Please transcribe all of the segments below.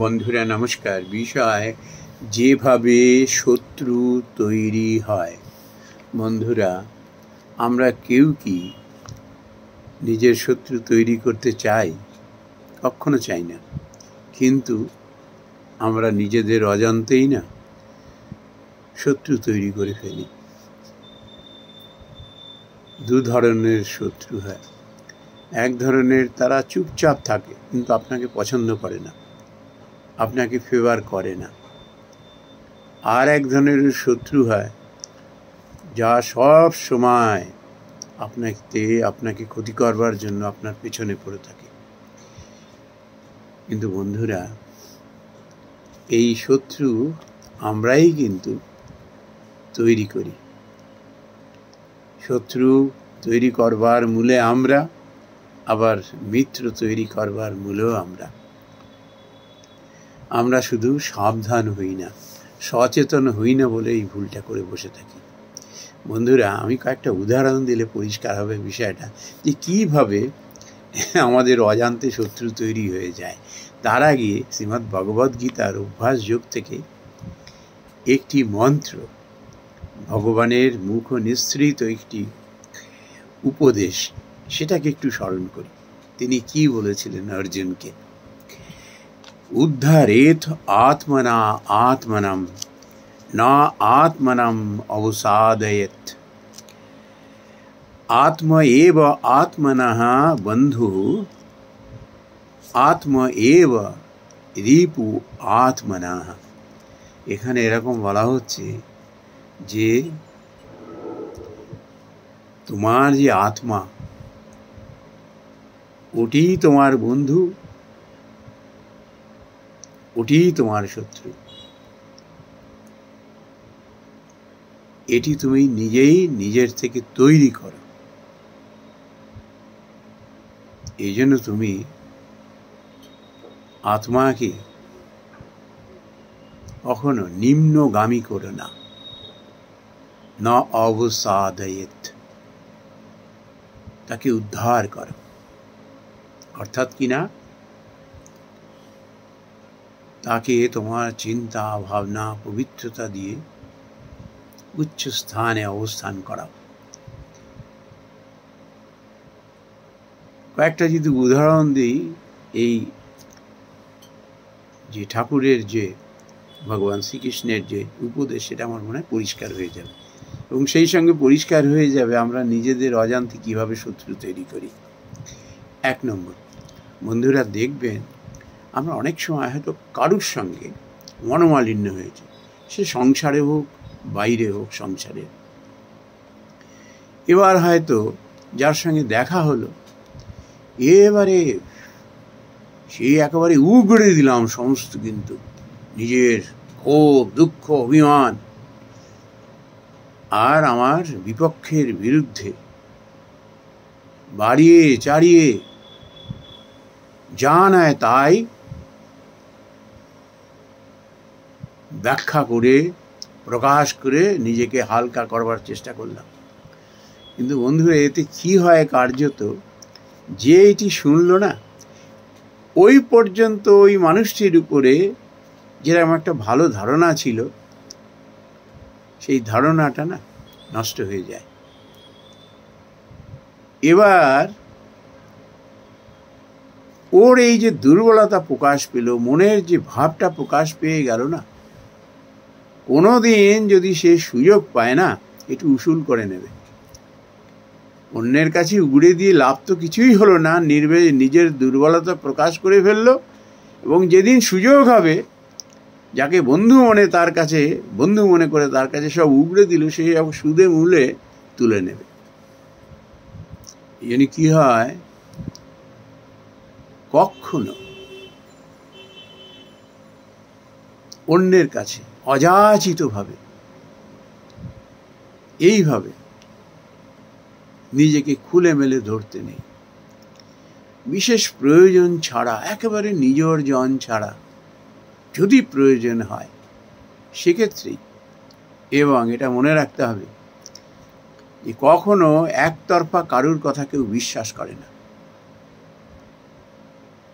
বন্ধুরা নমস্কার। বিষয় যেভাবে শত্রু তৈরি হয়। বন্ধুরা, আমরা কেউ কি নিজের শত্রু তৈরি করতে চাই? কখনো চাই না, কিন্তু আমরা নিজেদের অজান্তেই না শত্রু তৈরি করে ফেলি। দু ধরনের শত্রু হয়। এক ধরনের তারা চুপচাপ থাকে, কিন্তু আপনাকে পছন্দ করে না, আপনাকে ফেভার করে না। আর এক ধরনের শত্রু হয় যা সব সময় আপনাকে ক্ষতি করবার জন্য আপনার পেছনে পড়ে থাকে। কিন্তু বন্ধুরা, এই শত্রু আমরাই কিন্তু তৈরি করি। শত্রু তৈরি করবার মূলে আমরা, আবার মিত্র তৈরি করবার মূলেও আমরা শুধু সাবধান হই না, সচেতন হই না বলে এই ভুলটা করে বসে থাকি। বন্ধুরা, আমি কয়েকটা উদাহরণ দিলে পরিষ্কার হবে বিষয়টা, যে কীভাবে আমাদের অজান্তে শত্রু তৈরি হয়ে যায়। তার আগে শ্রীমদ্ ভগবদ্গীতার অভ্যাস যোগ থেকে একটি মন্ত্র, ভগবানের মুখ নিঃসৃত একটি উপদেশ, সেটাকে একটু স্মরণ করি। তিনি কি বলেছিলেন অর্জুনকে? উদ্ধারেত আত্মনা আত্মনম না আত্মনম অবসাদয়েত। আত্ম এব আত্মনঃ বন্ধু আত্ম এব রিপু আত্মনঃ। এখানে এরকম বলা হচ্ছে যে তোমার যে আত্মা, ওটি তোমার বন্ধু, ওটি তোমার শত্রু। এটি তুমি নিজেই নিজের থেকে তৈরি করো। এই জন্য তুমি আত্মাকে কখনো নিম্নগামী করো না। না অবসাদয়েত, তাকে উদ্ধার করো। অর্থাৎ কিনা, তাকে তোমার চিন্তা ভাবনা পবিত্রতা দিয়ে উচ্চ স্থানে অবস্থান করাও। কয়েকটা যদি উদাহরণ দিই, এই যে ঠাকুরের যে ভগবান শ্রীকৃষ্ণের যে উপদেশ, সেটা আমার মনে হয় পরিষ্কার হয়ে যাবে, এবং সেই সঙ্গে পরিষ্কার হয়ে যাবে আমরা নিজেদের অজান্তে কীভাবে শত্রু তৈরি করি। 1 নম্বর, বন্ধুরা দেখবেন আমরা অনেক সময় হয়তো কারুর সঙ্গে মনোমালিন্য হয়েছে, সে সংসারে হোক বাইরে হোক সংসারে। এবার হয়তো যার সঙ্গে দেখা হলো, এবারে সে একেবারে উগড়ে দিলাম সমস্ত, কিন্তু নিজের ক্ষোভ দুঃখ অভিমান, আর আমার বিপক্ষের বিরুদ্ধে বাড়িয়ে চাড়িয়ে যা নয় তাই ব্যাখ্যা করে প্রকাশ করে নিজেকে হালকা করবার চেষ্টা করলাম। কিন্তু বন্ধুরা, এতে কি হয়? কার্যত যে এটি শুনল না, ওই পর্যন্ত ওই মানুষটির উপরে যেরকম একটা ভালো ধারণা ছিল, সেই ধারণাটা না নষ্ট হয়ে যায়। এবার ওর এই যে দুর্বলতা প্রকাশ পেল, মনের যে ভাবটা প্রকাশ পেয়ে গেল না, কোনোদিন যদি সে সুযোগ পায় না, একটু উসুল করে নেবে। অন্যের কাছে উগড়ে দিয়ে লাভ তো কিছুই হলো না, নিজের দুর্বলতা প্রকাশ করে ফেললো, এবং যেদিন সুযোগ হবে, যাকে বন্ধু মনে করে তার কাছে সব উগড়ে দিল, সে সুদে মূলে তুলে নেবে। এই জন্য কি হয়, কখনো অন্যের কাছে অযাচিতভাবে এইভাবে নিজেকে খুলে মেলে ধরতে নেই। বিশেষ প্রয়োজন ছাড়া, একেবারে নিজের জন ছাড়া, যদি প্রয়োজন হয় সেক্ষেত্রেই। এবং এটা মনে রাখতে হবে যে কখনো একতরফা কারুর কথা কেউ বিশ্বাস করে না,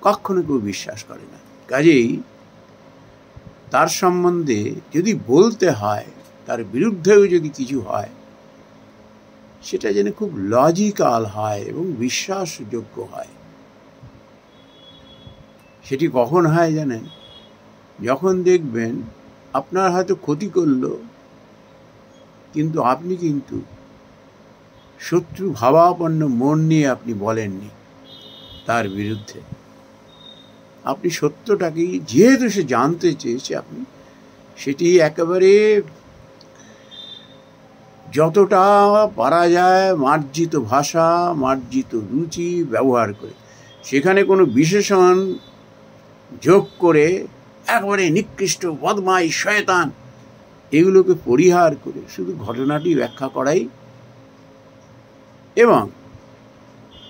কখনো কেউ বিশ্বাস করে না। কাজেই তার সম্বন্ধে যদি বলতে হয়, তার বিরুদ্ধেও যদি কিছু হয়, সেটা যেন খুব লজিক্যাল হয় এবং বিশ্বাসযোগ্য হয়। সেটি কখন হয় জানেন? যখন দেখবেন আপনার হয়তো ক্ষতি করলো, কিন্তু আপনি কিন্তু শত্রু ভাবাপন্ন মন নিয়ে আপনি বলেননি তার বিরুদ্ধে। আপনি সত্যটাকেই, যেহেতু সে জানতে চেয়েছে, আপনি সেটি একেবারে যতটা পারা যায় মার্জিত ভাষা, মার্জিত রুচি ব্যবহার করে, সেখানে কোনো বিশেষণ যোগ করে একেবারে নিকৃষ্ট, বদমাই, শয়তান এগুলোকে পরিহার করে শুধু ঘটনাটি ব্যাখ্যা করাই এবং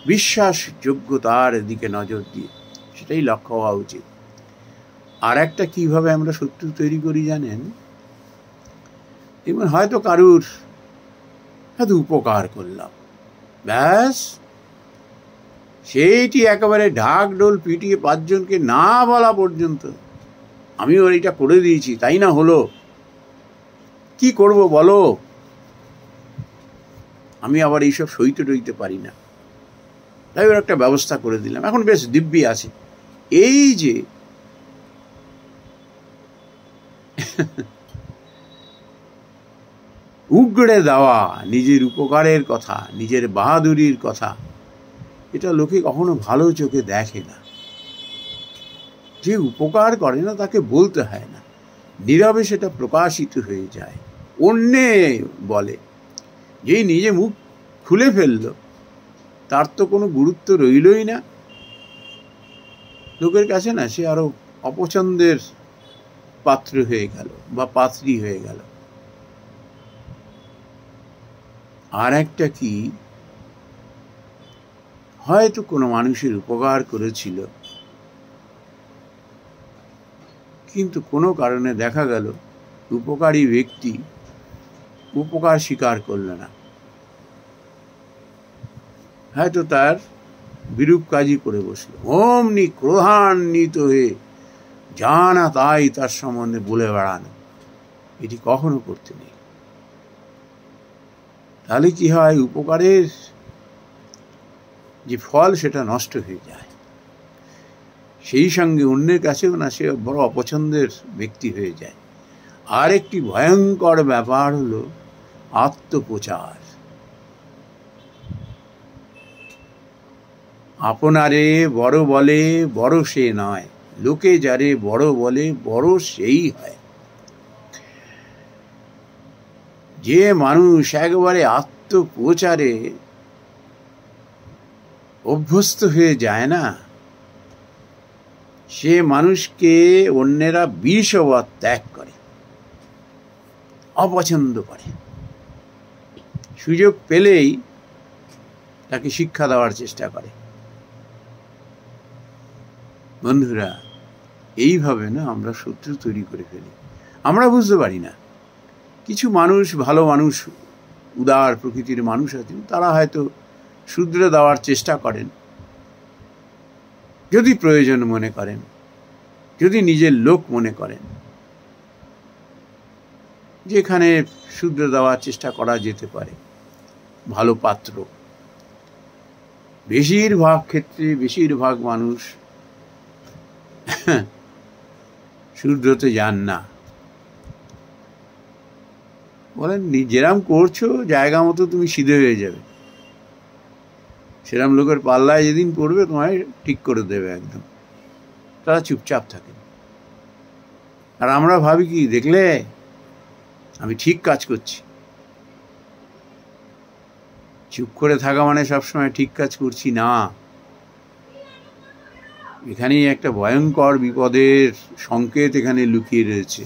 বিশ্বাসযোগ্যতার দিকে নজর দিয়ে, সেটাই লক্ষ্য হওয়া উচিত। আর একটা কিভাবে আমরা শত্রু তৈরি করি জানেন? এবং হয়তো কারুর হয়তো উপকার করলাম, ব্যাস সেইটি একেবারে ঢাক ঢোল পিটিয়ে 5 জনকে না বলা পর্যন্ত আমি ওর এটা করে দিয়েছি, তাই না হলো, কি করব বলো, আমি আবার এইসব সইতে টইতে পারি না, তাই ওর একটা ব্যবস্থা করে দিলাম, এখন বেশ দিব্যি আছে। এই যে উগড়ে দেওয়া নিজের উপকারের কথা, নিজের বাহাদুরির কথা, এটা লোকে কখনো ভালো চোখে দেখে না। যে উপকার করে না তাকে বলতে হয় না, নীরবে সেটা প্রকাশিত হয়ে যায়। অন্যে বলে, যেই নিজে মুখ খুলে ফেলল তার তো কোনো গুরুত্ব রইলই না লোকের কাছে, না সে আরো অপছন্দের পাত্র হয়ে গেল বা পাত্রী হয়ে গেল। আর একটা কি, হয়তো কোনো মানুষের উপকার করেছিল, কিন্তু কোনো কারণে দেখা গেল উপকারী ব্যক্তি উপকার স্বীকার করল না, হয়তো তার বিরূপ কাজই করে বসল, অমনি ক্রোধান্বিত হয়ে যা না তাই তার সম্বন্ধে বলে বেড়ানো, এটি কখনো করতে নেই। তাহলে কি হয়? উপকারের যে ফল সেটা নষ্ট হয়ে যায়, সেই সঙ্গে অন্যের কাছেও না সে বড় অপছন্দের ব্যক্তি হয়ে যায়। আর একটি ভয়ঙ্কর ব্যাপার হলো আত্মপ্রচার। আপনারে বড় বলে বড় সে নয়, লোকে যারে বড় বলে বড় সেই হয়। যে মানুষ একেবারে আত্মপ্রচারে অভ্যস্ত হয়ে যায় না, সে মানুষকে অন্যেরা বিষবৎ ত্যাগ করে, অপছন্দ করে, সুযোগ পেলেই তাকে শিক্ষা দেওয়ার চেষ্টা করে। বন্ধুরা, এইভাবে না আমরা শত্রু তৈরি করে ফেলি, আমরা বুঝতে পারি না। কিছু মানুষ, ভালো মানুষ, উদার প্রকৃতির মানুষ আছেন, তারা হয়তো শুধরে দেওয়ার চেষ্টা করেন, যদি প্রয়োজন মনে করেন, যদি নিজের লোক মনে করেন, যেখানে শুধরে দেওয়ার চেষ্টা করা যেতে পারে, ভালো পাত্র। বেশিরভাগ ক্ষেত্রে বেশিরভাগ মানুষ শুধরতে যান না, বলেন যেরাম করছো জায়গা মতো তুমি সিধে হয়ে যাবে, সেরাম লোকের পাল্লায় যেদিন পড়বে তোমায় ঠিক করে দেবে একদম। তারা চুপচাপ থাকেন। আর আমরা ভাবি কি, দেখলে আমি ঠিক কাজ করছি। চুপ করে থাকা মানে সবসময় ঠিক কাজ করছি না। এখানেই একটা ভয়ঙ্কর বিপদের সংকেত এখানে লুকিয়ে রয়েছে।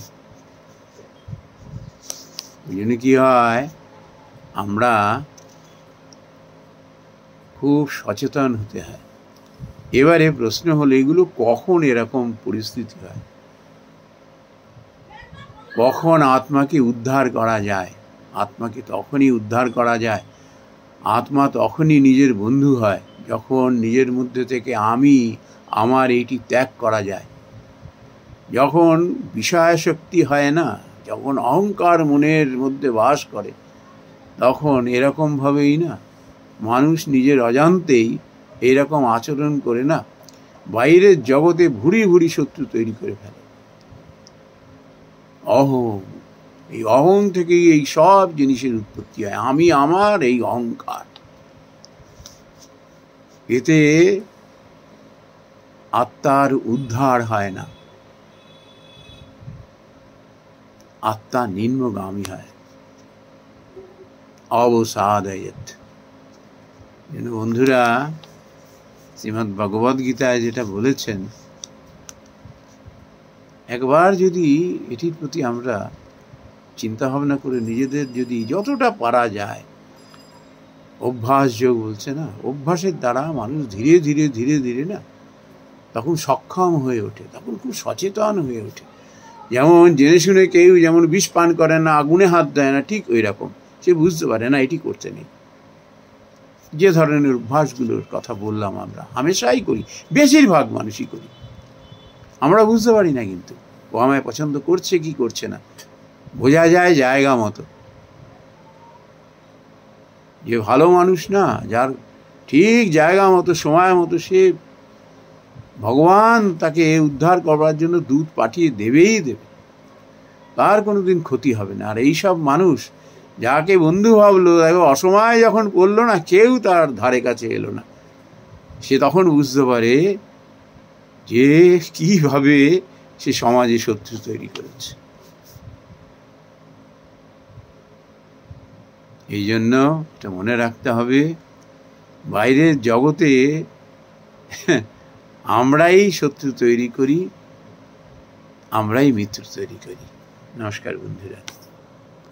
ওই জন্য কি হয়, আমরা খুব সচেতন হতে হয়। এবারে প্রশ্ন হলো, এগুলো কখন এরকম পরিস্থিতি হয়, কখন আত্মাকে উদ্ধার করা যায়? আত্মাকে তখনই উদ্ধার করা যায়, আত্মা তখনই নিজের বন্ধু হয়, যখন নিজের মধ্যে থেকে আমি, আমার এইটি ত্যাগ করা যায়। যখন বিষয়াসক্তি হয় না, যখন অহংকার মনের মধ্যে বাস করে, তখন এরকমভাবেই না মানুষ নিজের অজান্তেই এইরকম আচরণ করে না বাইরের জগতে ভুরি ভুরি শত্রু তৈরি করে ফেলে। অহং, এই অহং থেকেই এই সব জিনিসের উৎপত্তি হয়। আমি আমার এই অহংকার, এতে আত্মার উদ্ধার হয় না, আত্মা নিম্নগামী হয়, অবসাদয়ত। বন্ধুরা, শ্রীমদ্ ভগবদ গীতায় যেটা বলেছেন, একবার যদি এটির প্রতি আমরা চিন্তা ভাবনা করে নিজেদের যদি যতটা পারা যায়, অভ্যাস যোগ বলছে না, অভ্যাসের দ্বারা মানুষ ধীরে ধীরে ধীরে ধীরে না তখন সক্ষম হয়ে ওঠে, তখন খুব সচেতন হয়ে ওঠে। যেমন জেনে শুনে কেউ যেমন বিষ পান করে না, আগুনে হাত দেয় না, ঠিক ওই রকম সে বুঝতে পারে না এটি করতে নেই। যে ধরনের অভ্যাসগুলোর কথা বললাম আমরা হামেশাই করি, বেশিরভাগ মানুষই করি, আমরা বুঝতে পারি না কিন্তু ও আমায় পছন্দ করছে কি করছে না। বোঝা যায় জায়গা মতো। যে ভালো মানুষ না, যার ঠিক জায়গা মতো সময় মতো সে ভগবান তাকে উদ্ধার করবার জন্য দূত পাঠিয়ে দেবেই দেবে, তার কোনোদিন ক্ষতি হবে না। আর এইসব মানুষ যাকে বন্ধু ভাবলো, দেখো অসময়ে যখন পড়লো না, কেউ তার ধারে কাছে এলো না, সে তখন বুঝতে পারে যে কিভাবে সে সমাজে শত্রু তৈরি করেছে। এই জন্য এটা মনে রাখতে হবে, বাইরের জগতে আমরাই শত্রু তৈরি করি, আমরাই মিত্র তৈরি করি। নমস্কার বন্ধুরা।